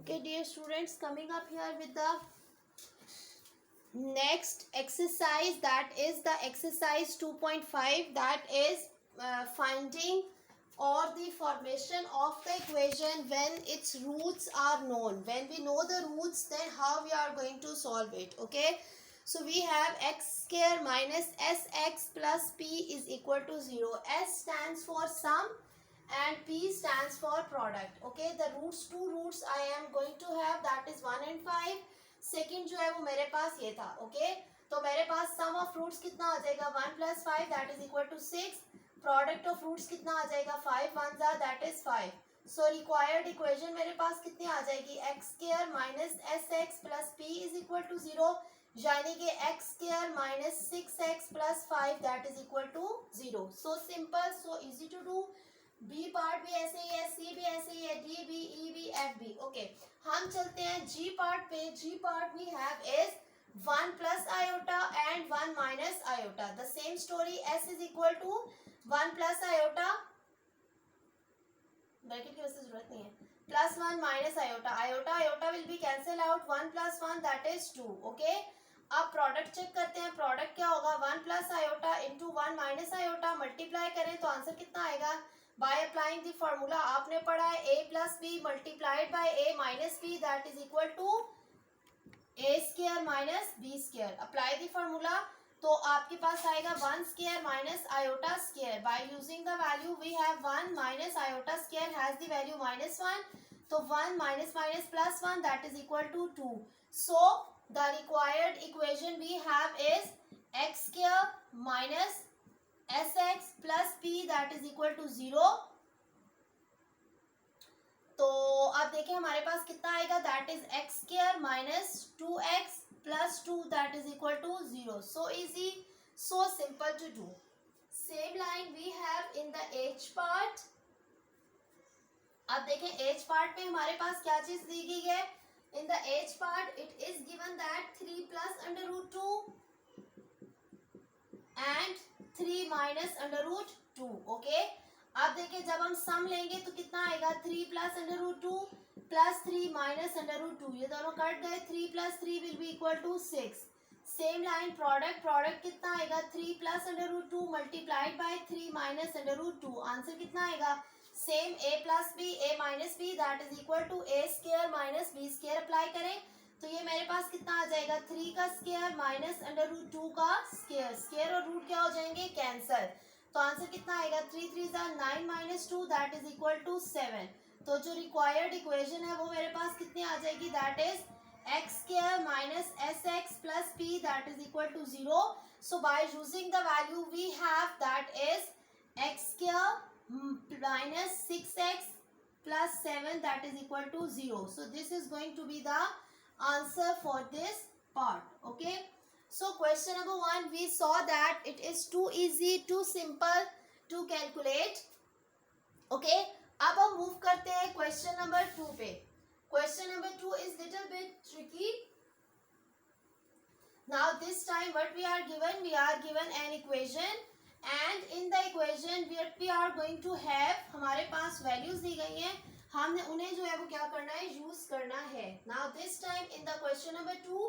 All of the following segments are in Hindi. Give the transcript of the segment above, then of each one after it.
Okay, dear students, coming up here with the next exercise, that is the exercise 2.5, that is finding or the formation of the equation when its roots are known. When we know the roots, then how we are going to solve it. Okay, so we have x square minus sx plus p is equal to 0. S stands for sum and p stands for product. Okay, the roots, two roots I am going to have, that is 1 and 5. Second जो है वो मेरे पास ये था. ओके, तो मेरे पास सम ऑफ फ्रूट्स कितना आ जाएगा 1 plus 5 that is equal to 6. Product of roots कितना आ जाएगा 5 1 that is 5. So required equation मेरे पास कितनी आ जाएगी x square minus S x plus P is equal to 0, यानी कि x square minus 6x plus 5 that is equal to 0. So simple, so easy to do. B part भी ऐसे ही है, सी भी ऐसे ही है, D B E B F B. Okay, हम चलते हैं जी पार्ट पे. G part we have is 1 plus iota and 1 minus iota. The same story, S is equal to 1 plus iota, bracket की वैसे जरूरत नहीं है, plus 1 minus iota. Iota iota will be cancel out, 1 plus 1 that is 2. Okay, अब प्रोडक्ट चेक करते हैं. प्रोडक्ट क्या होगा 1 plus iota into 1 minus iota, multiply करें तो आंसर कितना आएगा. बाय अप्लाइंग द फॉर्मूला आपने पढ़ा है a plus b multiplied by a minus b that is equal to a square minus b square. Apply the formula तो आपके पास आएगा 1 square minus iota square. By using the value we have 1 minus iota square has the value -1, तो 1 minus minus plus 1 that is equal to 2. So the required equation we have is x square minus sx plus p that is equal to 0. तो अब देखिए हमारे पास कितना आएगा, that is x square minus 2x plus 2 that is equal to 0. So easy, so simple to do. Same line we have in the h part. अब देखें h पार्ट में हमारे पास क्या चीज दी गई है. In the h part it is given that 3 plus under root 2 and 3 minus under root 2. Okay, अब देखिए जब हम सम लेंगे तो कितना आएगा 3 plus under root 2 plus 3 minus under root 2, ये दोनों कट गए. 3 plus 3 will be equal to 6. Same line product, product कितना आएगा 3 plus under root 2 multiplied by 3 minus under root 2. Answer कितना आएगा same a plus b a minus b that is equal to a square minus b square. Apply करें तो ये मेरे पास कितना आ जाएगा 3 का स्क्वायर माइनस अंडर रूट 2 का स्क्वायर. स्क्वायर और रूट क्या हो जाएंगे कैंसल, तो आंसर कितना आएगा 3 3 9 minus 2 that is equal to 7. तो जो रिक्वायर्ड इक्वेशन है वो मेरे पास कितनी आ जाएगी, that is x square minus S x plus p that is equal to 0. So by using the value we have that is x square minus 6x plus 7 that is equal to 0. So this is going to be the answer for this part. Okay, so question number 1 we saw that it is too easy, too simple to calculate. Okay, अब हम मूव करते हैं क्वेश्चन नंबर 2 पे. Question number 2 is little bit tricky. Now this time what we are given an equation and in the equation we are going to have, हमारे पास values दी गई हैं, हमने उन्हें जो है वो क्या करना है यूज करना है. Now this time in the question number 2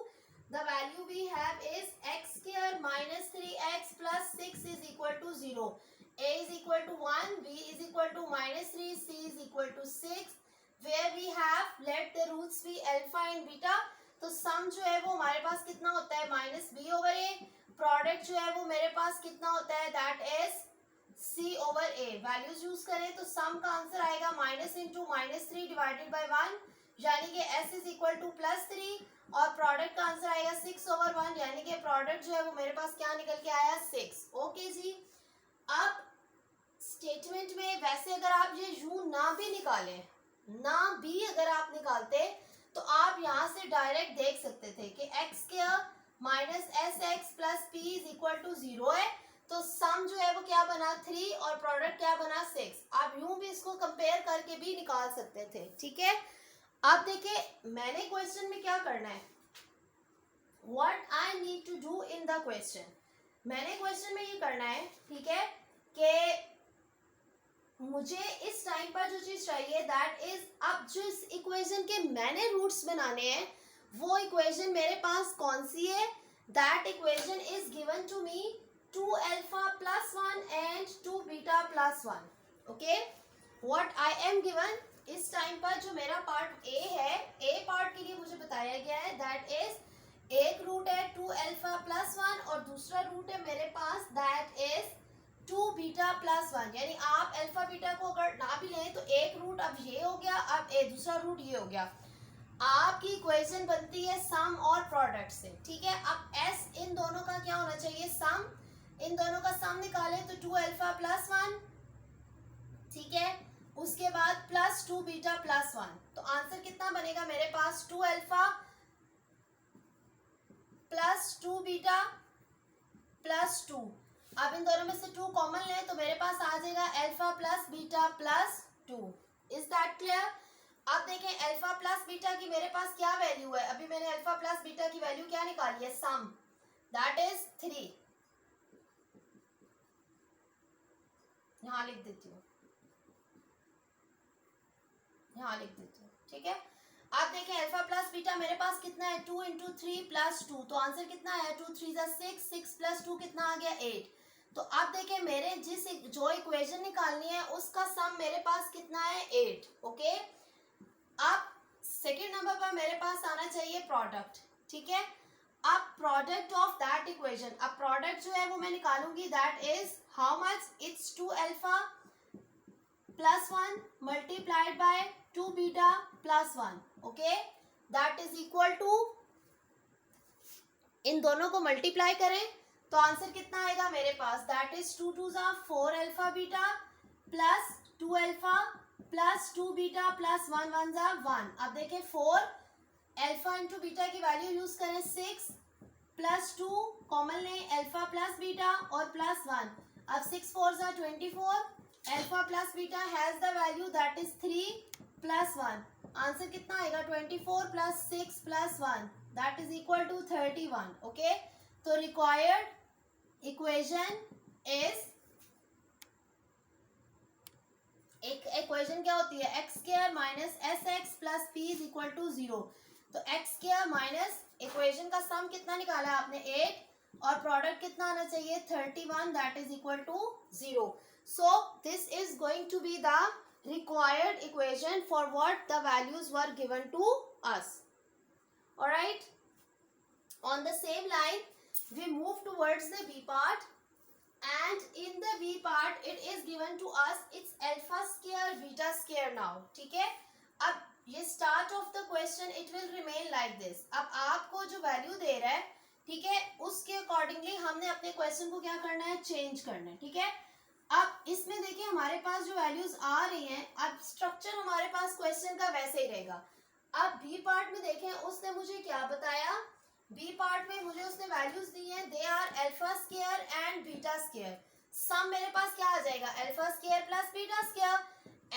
the value we have is x square minus 3x plus 6 is equal to 0. A is equal to 1, b is equal to minus 3, c is equal to 6. Where we have let the roots be alpha and beta. तो सम जो है वो हमारे पास कितना होता है minus B over A. Product जो है वो मेरे पास कितना होता है that is C over A. Values use करें तो सम का आंसर आएगा minus into minus 3 divided by 1, यानी कि S is equal to plus 3, और प्रोडक्ट का आंसर आएगा 6 ओवर 1, यानी कि प्रोडक्ट जो है वो मेरे पास क्या निकल के आया 6. ओके जी, अब स्टेटमेंट में वैसे अगर आप ये यू ना भी निकालें, ना भी अगर आप निकालते तो आप यहाँ से डायरेक्ट देख सकते थे कि x square minus S x plus P is equal to 0 है. तो सम जो है वो क्या बना 3 और प्रोडक्ट क्या बना 6. आप यूं भी इसको कंपेयर करके भी निकाल सकते थे. ठीक है, अब देखिए मैंने क्वेश्चन में क्या करना है, what I need to do in the question. मैंने क्वेश्चन में ये करना है, ठीक है, कि मुझे इस टाइम पर जो चीज चाहिए दैट इज, अब जो इस इक्वेशन के मैंने रूट्स बनाने हैं वो इक्वेशन मेरे पास कौन सी है, that equation is given to me 2 alpha plus 1 and 2 beta plus 1. Okay, what I am given इस टाइम पर जो मेरा पार्ट ए है, ए पार्ट के लिए मुझे बताया गया है दैट इज एक रूट है 2 अल्फा प्लस 1 और दूसरा रूट है मेरे पास दैट इज 2 बीटा प्लस 1. यानी आप अल्फा बीटा को अगर ना भी लें तो एक रूट अब ये हो गया, अब दूसरा रूट ये हो गया. आपकी इक्वेशन बनती है सम और प्रोडक्ट से. ठीक है, अब एस इन दोनों का क्या होना चाहिए, सम. इन दोनों का सम निकाले तो 2 अल्फा प्लस 1. ठीक है, उसके बाद प्लस 2 बीटा प्लस 1. तो आंसर कितना बनेगा मेरे पास 2 अल्फा प्लस 2 बीटा प्लस 2. अब इन दोनों में से 2 कॉमन लें तो मेरे पास आ जाएगा alpha plus beta plus 2. Is that clear? अब देखें अल्फा प्लस बीटा की मेरे पास क्या वैल्यू है, अभी मैंने अल्फा प्लस बीटा की वैल्यू क्या निकाली है, सम, दैट इज 3. यहां लिख देती हूँ, यहां लिख देती हूँ. ठीक है, आप देखें अल्फा प्लस बीटा मेरे पास कितना है 2 इंटू 3 प्लस 2. तो आंसर कितना है 2 3 6, 6 प्लस 2 कितना आ गया 8. तो आप देखें मेरे जो इक्वेशन निकालनी है उसका सम मेरे पास कितना है 8. ओके, अब सेकेंड नंबर पर मेरे पास आना चाहिए प्रोडक्ट. ठीक है, अब प्रोडक्ट ऑफ दैट इक्वेशन, अब प्रोडक्ट जो है वो मैं निकालूंगी that is how much, it's 2 alpha plus 1 multiplied by 2 beta plus 1. Okay, that is equal to, इन दोनों को मल्टीप्लाई करें तो आंसर कितना आएगा मेरे पास, दैट इज 2 2 जा 4 alpha beta plus 2 alpha plus 2 beta plus 1 1 जा 1. अब देखें 4 अल्फा इंटू बीटा की वैल्यू यूज करें 6 प्लस 2 कॉमन लें अल्फा प्लस बीटा और प्लस 1. अब 6 4 जा 24, alpha plus beta has the value that is 3 plus 1. Answer कितना आएगा 24 plus 6 plus 1 that is equal to 31. Okay, तो रिक्वायर्ड इक्वेशन इज, एक इक्वेशन क्या होती है x square minus S x plus P is equal to 0. तो एक्स स्क्वायर माइनस इक्वेशन का सम कितना निकाला आपने 8 और प्रोडक्ट कितना आना चाहिए 31 that is equal to 0. So this is going to be the required equation for what the values were given to us. All right, on the same line we move towards the B part, and in the B part it is given to us it's alpha square beta square now. ठीक है, अब ये start of the question it will remain like this. अब आपको जो value दे रहा है, ठीक है, उसके अकॉर्डिंगली हमने अपने क्वेश्चन को क्या करना है, चेंज करना है. ठीक है, अब इसमें देखिए हमारे पास जो वैल्यूज आ रही हैं, अब स्ट्रक्चर हमारे पास क्वेश्चन का वैसे ही रहेगा. अब बी पार्ट में देखें उसने मुझे क्या बताया, बी पार्ट में मुझे उसने वैल्यूज दी हैं, they are alpha square and beta square. Sum मेरे पास क्या आ जाएगा alpha square plus beta square.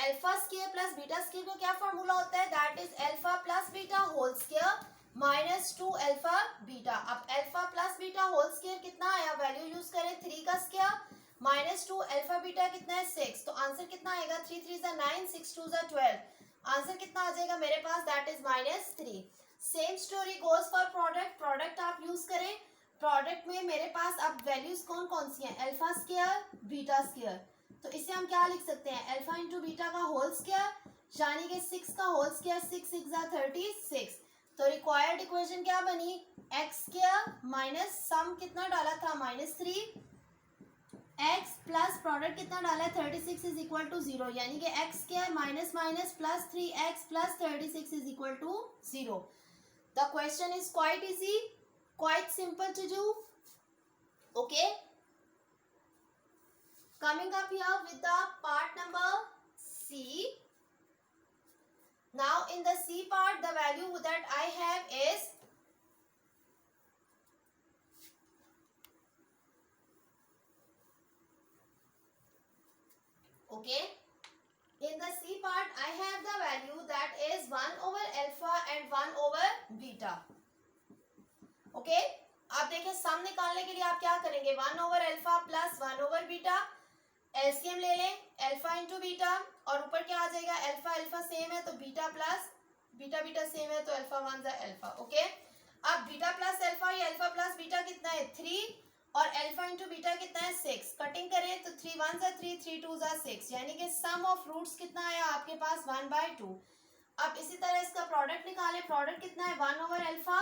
Alpha square plus beta square का क्या फॉर्मूला होता है, that is alpha plus beta whole square minus 2 alpha beta. अब alpha plus beta whole square कितना आया, वैल्यू यूज करें 3 का स्क्वायर माइनस 2 अल्फा बीटा कितना है 6. तो आंसर कितना आएगा 3 3 जा 9, 6 2 जा 12. आंसर कितना आ जाएगा मेरे पास, that is minus 3. Same story goes for product. Product आप यूज करें, प्रोडक्ट में मेरे पास अब वैल्यूज कौन कौन सी हैं, अल्फा स्क्वायर बीटा स्क्वायर. तो इसे हम क्या लिख सकते हैं, अल्फा इंटू बीटा का होल स्क्वायर यानी कि 6 का होल स्क्वायर 6 6 जा 36. तो रिक्वायर्ड इक्वेशन क्या बनी, एक्स स्क्वायर माइनस सम कितना डाला था -3 x प्लस प्रोडक्ट कितना डाला है 36 इज इक्वल टू 0. यानी कि x square minus minus plus 3x plus 36 is equal to 0. The question is quite easy, quite simple to do. Okay, coming up here with the part number C. Now in the C part the value that I have is okay, in the C part I have the value that is 1 over alpha and 1 over beta. Okay, आप देखिए सम निकालने के लिए आप क्या करेंगे 1 over alpha plus 1 over beta. LCM ले लें, अल्फा इंटू बीटा, और ऊपर क्या आ जाएगा, अल्फा अल्फा सेम है तो beta plus beta beta same है तो अल्फा वन जा अल्फा। ओके, अब बीटा प्लस अल्फा या अल्फा प्लस बीटा कितना है 3 और अल्फा इंटू बीटा कितना है 6। कटिंग करें तो 3 1 जा 3, 3 2 जा 6, यानी कि सम ऑफ रूट्स कितना आया आपके पास 1/2। अब इसी तरह इसका प्रोडक्ट निकाले, प्रोडक्ट कितना है 1 over alpha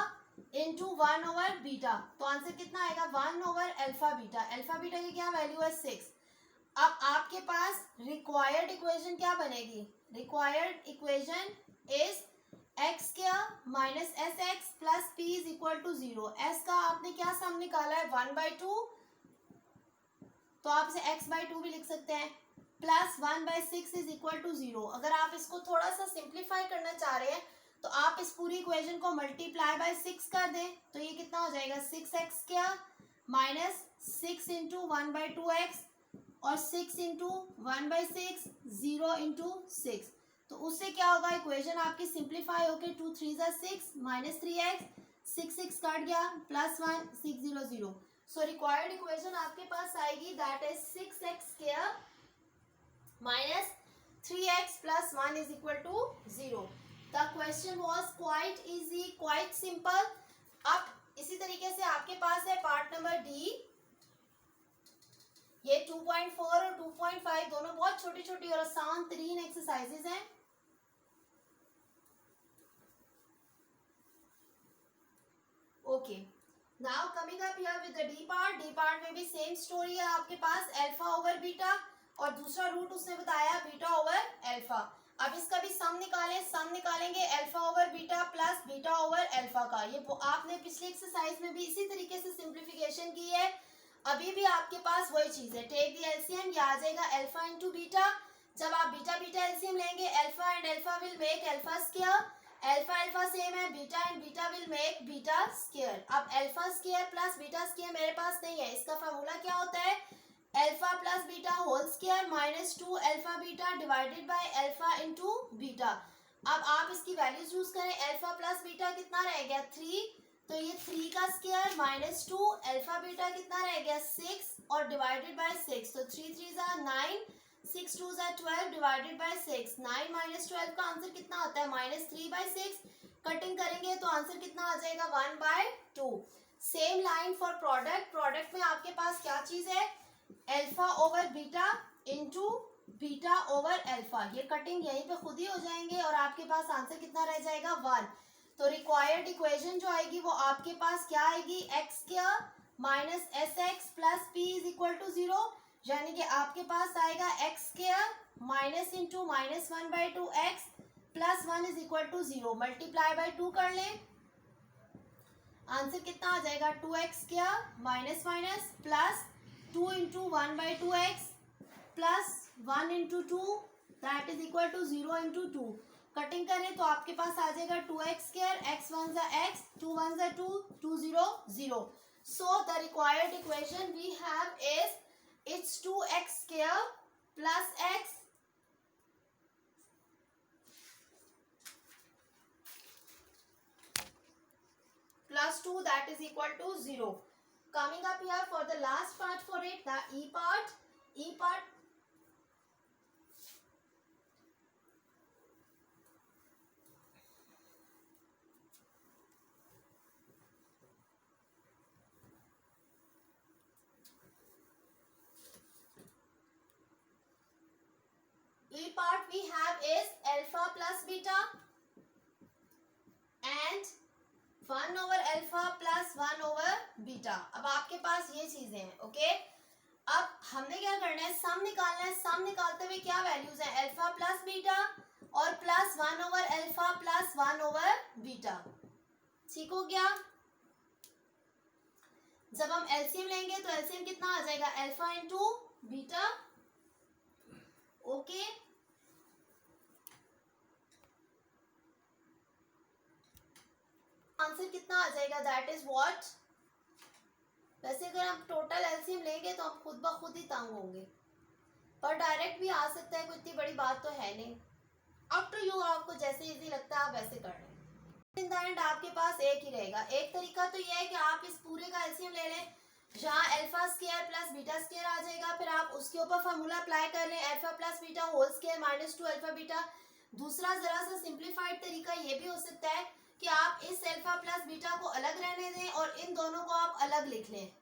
into 1 over beta, तो आंसर कितना आएगा 1 over alpha beta. Alpha beta की क्या वैल्यू है 6। अब आपके पास रिक्वायर्ड इक्वेशन क्या बनेगी, required equation is x square minus S x plus P is equal to 0। S का आपने क्या सम निकाला है 1/2, तो आप इसे x/2 भी लिख सकते हैं, प्लस 1/6 इज इक्वल टू 0। अगर आप इसको थोड़ा सा सिंप्लीफाई करना चाह रहे हैं तो आप इस पूरी इक्वेशन को मल्टीप्लाई बाय 6 कर दें, तो ये कितना हो जाएगा 6x square minus 6 into 1/2x और 6 इंटू 1/6, 0 इंटू 6, तो उससे क्या होगा इक्वेशन आपकी सिंप्लीफाई होके 2 3 जा 6 माइनस 3x, 6 6 कट गया, प्लस 1 6 0 0। सो रिक्वायर्ड इक्वेशन आपके पास आएगी that is 6x square minus 3x plus 1 is equal to 0। The question was quite easy, quite simple. अब इसी तरीके से आपके पास है पार्ट नंबर डी। ये 2.4 और 2.5 दोनों बहुत छोटी छोटी और आसान तरीन एक्सरसाइजेज हैं। Okay, now coming up here with the D part. D part में भी सेम स्टोरी है आपके पास, अल्फा ओवर बीटा और दूसरा रूट उसने बताया बीटा ओवर अल्फा। अब इसका भी सम निकालें, सम निकालेंगे alpha over beta plus beta over alpha का। ये आपने पिछली एक्सरसाइज में भी इसी तरीके से सिंप्लीफिकेशन की है, अभी भी आपके पास वही चीज है। टेक द एलसीएम, ये आ जाएगा अल्फा इंटू बीटा। जब आप बीटा बीटा एलसीएम लेंगे alpha and alpha will make alpha square, alpha alpha same है, beta and beta will make beta square. अब alpha square plus beta square मेरे पास नहीं है, इसका फार्मूला क्या होता है alpha plus beta whole square minus 2 alpha beta divided by alpha into beta. अब आप इसकी वैल्यूज यूज करें, अल्फा प्लस बीटा कितना रह गया 3, तो ये 3 का स्क्वायर माइनस 2, अल्फा बीटा कितना रह गया 6 और डिवाइडेड बाय 6, तो 3 3 जा 9, 6 2 जा 12 डिवाइडेड बाय 6, 9 माइनस 12 का आंसर कितना आता है माइनस 3/6। कटिंग करेंगे तो आंसर कितना आ जाएगा 1/2। Same line for product, product में आपके पास क्या चीज है alpha over beta into beta over alpha. ये कटिंग यहीं पे खुद ही हो जाएंगे और आपके पास आंसर कितना रह जाएगा 1। तो रिक्वायर्ड इक्वेशन जो आएगी वो आपके पास क्या आएगी x square minus S x plus P is equal to 0, यानी कि आपके पास आएगा x square minus into minus 1/2 x plus 1 is equal to 0। Multiply by 2 कर लें, आंसर कितना आ जाएगा 2x square minus minus plus 2 into 1/2 x plus 1 into 2 that is equal to 0 into 2। Cutting करें तो आपके पास आ जाएगा 2x स्क्वायर, x 1 जा x, 2 1 जा 2, 2 0 0। So the required equation we have is it's 2x square plus x plus 2 that is equal to 0. Coming up here for the last part for it, the E part. E part E part we have is alpha plus beta and 1 over alpha plus 1 over beta. अब आपके पास ये चीजें हैं, ओके। अब हमने क्या करना है सम निकालना है। सम निकालते हुए क्या वैल्यूज है अल्फा प्लस बीटा और plus 1 over alpha plus 1 over beta. ठीक हो गया। जब हम एलसीएम लेंगे तो एलसीएम कितना आ जाएगा alpha into beta, okay. Answer कितना आ जाएगा दैट इज व्हाट। वैसे अगर हम टोटल एलसीएम लेंगे तो आप खुद ब खुद ही तंग होंगे, पर डायरेक्ट भी आ सकता है, कोई इतनी बड़ी बात तो है नहीं। अप टू यू, आपको जैसे इजी लगता है आप वैसे कर लें। इन द एंड आपके पास एक ही रहेगा। एक तरीका तो ये है कि आप इस पूरे का एलसीएम ले लें, जहाँ alpha square plus beta square आ जाएगा, फिर आप उसके ऊपर फार्मूला अप्लाई कर लें, alpha plus beta whole square minus 2 alpha beta. दूसरा जरा सा सिंप्लीफाइड तरीका ये भी हो सकता है कि आप इस अल्फा प्लस बीटा को अलग रहने दें और इन दोनों को आप अलग लिख लें,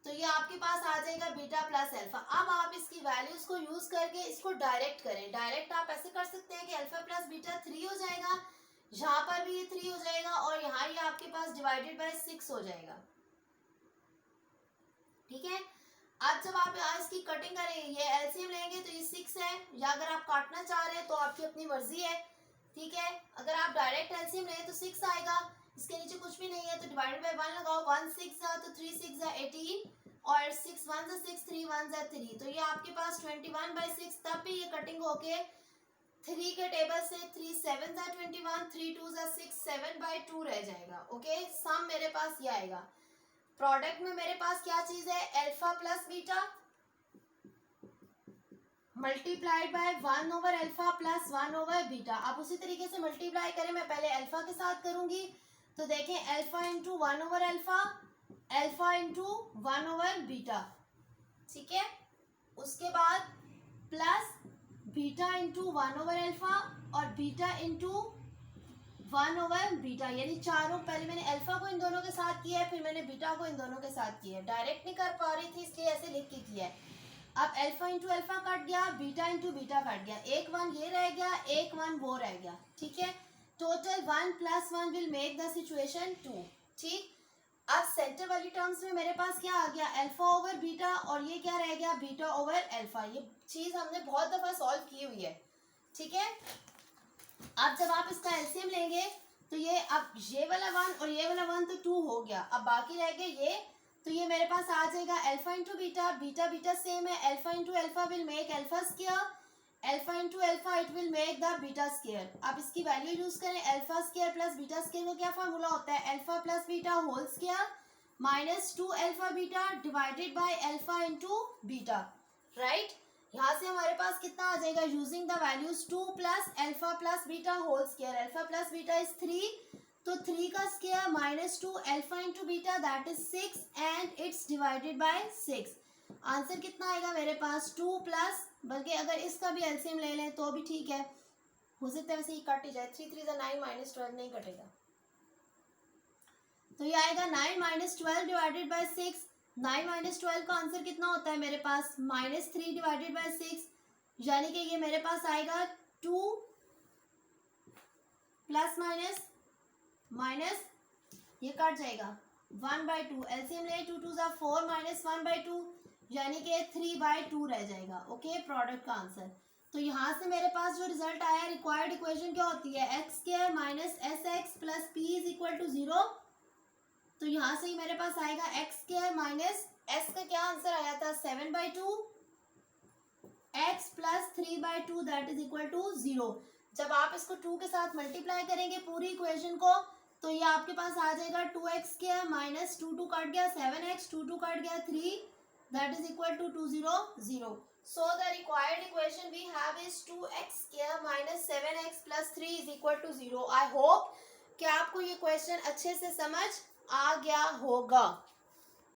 तो ये आपके पास आ जाएगा बीटा प्लस अल्फा। अब आप इसकी वैल्यूज को यूज करके इसको डायरेक्ट करें। डायरेक्ट आप ऐसे कर सकते हैं कि अल्फा प्लस बीटा 3 हो जाएगा, यहाँ पर भी ये 3 हो जाएगा और यहाँ ये आपके पास डिवाइडेड बाय 6 हो जाएगा। ठीक है, अब जब आप यहाँ इसकी कटिंग करेंगे, ये एलसीएम लेंगे तो ये 6 है, या अगर आप काटना चाह रहे हैं तो आपकी अपनी मर्जी है। ठीक है, अगर आप डायरेक्ट एलसीएम लें तो 6 आएगा, इसके नीचे कुछ भी नहीं है तो डिवाइडेड बाय 1 लगाओ, 1 6 तो 3 6 18 और 6 1 6 3 1 3, तो ये आपके पास 21/6। तब भी ये कटिंग होके 3 के टेबल से 3 7 21, 3 2 6 7/2 रह जाएगा। ओके, सम मेरे पास ये आएगा। प्रोडक्ट में मेरे पास क्या चीज है, alpha plus beta multiplied by 1 over alpha plus 1 over beta. आप उसी तरीके से मल्टीप्लाई करें, मैं पहले अल्फा के साथ करूंगी, तो देखें alpha into 1 over alpha, alpha into 1 over beta. ठीक है, उसके बाद plus beta into 1 over alpha और बीटा इंटू 1 ओवर बीटा, यानी चारों, पहले मैंने अल्फा को इन दोनों के साथ किया है, फिर मैंने बीटा को इन दोनों के साथ किया है। डायरेक्ट नहीं कर पा रही थी इसलिए ऐसे लिख के किया है। अब अल्फा इंटू अल्फा कट गया, बीटा इंटू बीटा कट गया, एक 1 ये रह गया, एक 1 वो रह गया। ठीक है, total 1 + 1 will make the situation 2। ठीक, अब सेंटर वाली टर्म्स में मेरे पास क्या आ गया, अल्फा ओवर बीटा, और ये क्या रह गया, बीटा ओवर अल्फा। ये चीज हमने बहुत दफा सॉल्व की हुई है। ठीक है, अब जब आप इसका एलसीएम लेंगे तो ये, अब ये वाला 1 और ये वाला 1 तो 2 हो गया, अब बाकी रह गए ये, तो ये मेरे पास आ जाएगा alpha into beta, beta beta same है, alpha into alpha will make alpha square, alpha into alpha it will make the beta square. अब इसकी वैल्यू यूज करें, alpha square plus beta square का क्या फार्मूला होता है, alpha plus beta whole square minus 2 alpha beta divided by alpha into beta. Right, यहाँ से हमारे पास कितना आ जाएगा, using the values 2 plus alpha plus beta whole square, alpha plus beta is 3, तो 3 का square minus 2 alpha into beta that is 6 and it's divided by 6। Answer कितना आएगा मेरे पास 2 प्लस, बल्कि अगर इसका भी एलसीएम ले लें तो भी ठीक है, हो सकता है वैसे ही कट ही जाए, 3 3 9 -12 नहीं कटेगा, तो ये आएगा 9 -12 डिवाइडेड बाय 6। 9 -12 का आंसर कितना होता है मेरे पास, -3 डिवाइडेड बाय 6, यानी कि ये मेरे पास आएगा 2 प्लस माइनस ये कट जाएगा 1/2, एलसीएम ले 2 2 4 -1/2, यानी कि 3/2 रह जाएगा। ओके, प्रोडक्ट का आंसर। तो यहाँ से मेरे पास जो रिजल्ट आया, रिक्वायर्ड इक्वेशन क्या होती है, x² minus SX plus P is equal to 0। तो यहाँ से ही मेरे पास आएगा x² माइनस s का क्या आंसर आया था 7/2, x plus 3/2 that is equal to 0। जब आप इसको 2 के साथ मल्टीप्लाई करेंगे पूरी इक्वेशन को, तो ये आपके पास आ जाएगा 2x² माइनस 2 2 कट गया 7x, 2 2 कट गया 3 that is equal to 2 0 0। So the required equation we have is 2x² minus 7x plus 3 is equal to 0। I hope कि आपको ये क्वेश्चन अच्छे से समझ आ गया होगा।